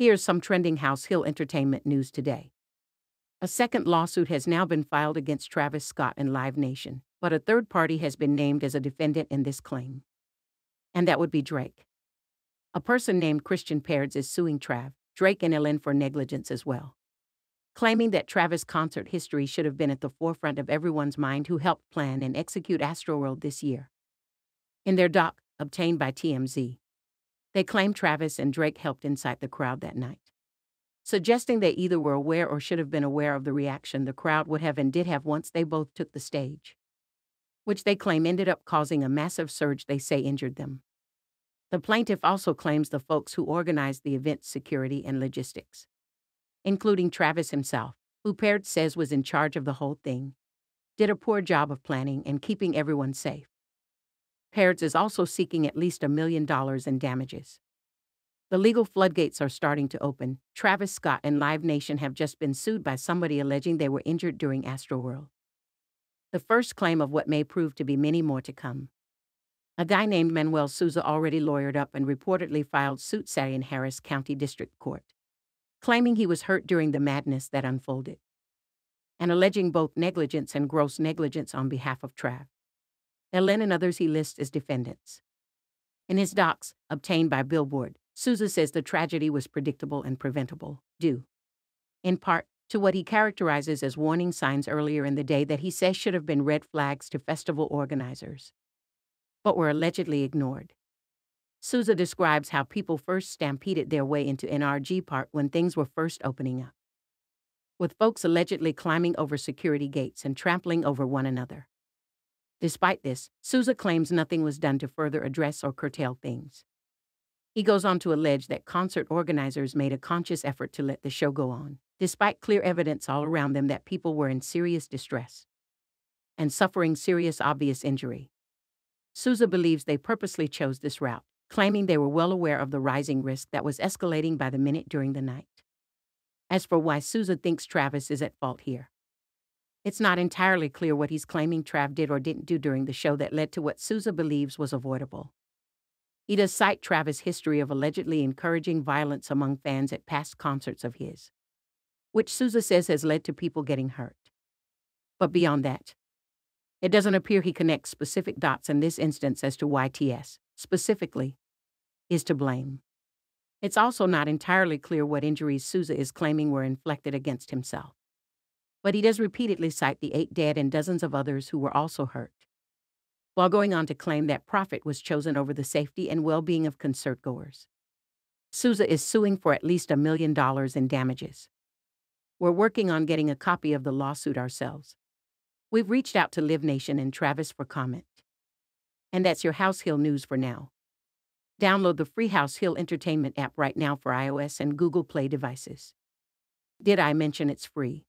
Here's some trending HausHill Entertainment news today. A second lawsuit has now been filed against Travis Scott and Live Nation, but a third party has been named as a defendant in this claim. And that would be Drake. A person named Christian Peards is suing Trav, Drake and Ellen for negligence as well, claiming that Travis' concert history should have been at the forefront of everyone's mind who helped plan and execute AstroWorld this year. In their doc, obtained by TMZ, they claim Travis and Drake helped incite the crowd that night, suggesting they either were aware or should have been aware of the reaction the crowd would have and did have once they both took the stage, which they claim ended up causing a massive surge they say injured them. The plaintiff also claims the folks who organized the event's security and logistics, including Travis himself, who Peards says was in charge of the whole thing, did a poor job of planning and keeping everyone safe. Peards is also seeking at least $1 million in damages. The legal floodgates are starting to open. Travis Scott and Live Nation have just been sued by somebody alleging they were injured during AstroWorld, the first claim of what may prove to be many more to come. A guy named Manuel Souza already lawyered up and reportedly filed suit Saturday in Harris County District Court, claiming he was hurt during the madness that unfolded, and alleging both negligence and gross negligence on behalf of Trav, Ellen and others he lists as defendants. In his docs, obtained by Billboard, Souza says the tragedy was predictable and preventable, due, in part, to what he characterizes as warning signs earlier in the day that he says should have been red flags to festival organizers, but were allegedly ignored. Souza describes how people first stampeded their way into NRG Park when things were first opening up, with folks allegedly climbing over security gates and trampling over one another. Despite this, Souza claims nothing was done to further address or curtail things. He goes on to allege that concert organizers made a conscious effort to let the show go on, despite clear evidence all around them that people were in serious distress and suffering serious obvious injury. Souza believes they purposely chose this route, claiming they were well aware of the rising risk that was escalating by the minute during the night. As for why Souza thinks Travis is at fault here, it's not entirely clear what he's claiming Trav did or didn't do during the show that led to what Souza believes was avoidable. He does cite Travis' history of allegedly encouraging violence among fans at past concerts of his, which Souza says has led to people getting hurt. But beyond that, it doesn't appear he connects specific dots in this instance as to why TS, specifically, is to blame. It's also not entirely clear what injuries Souza is claiming were inflicted against himself, but he does repeatedly cite the 8 dead and dozens of others who were also hurt, while going on to claim that profit was chosen over the safety and well-being of concertgoers. Souza is suing for at least $1 million in damages. We're working on getting a copy of the lawsuit ourselves. We've reached out to Live Nation and Travis for comment. And that's your HausHill news for now. Download the free HausHill Entertainment app right now for iOS and Google Play devices. Did I mention it's free?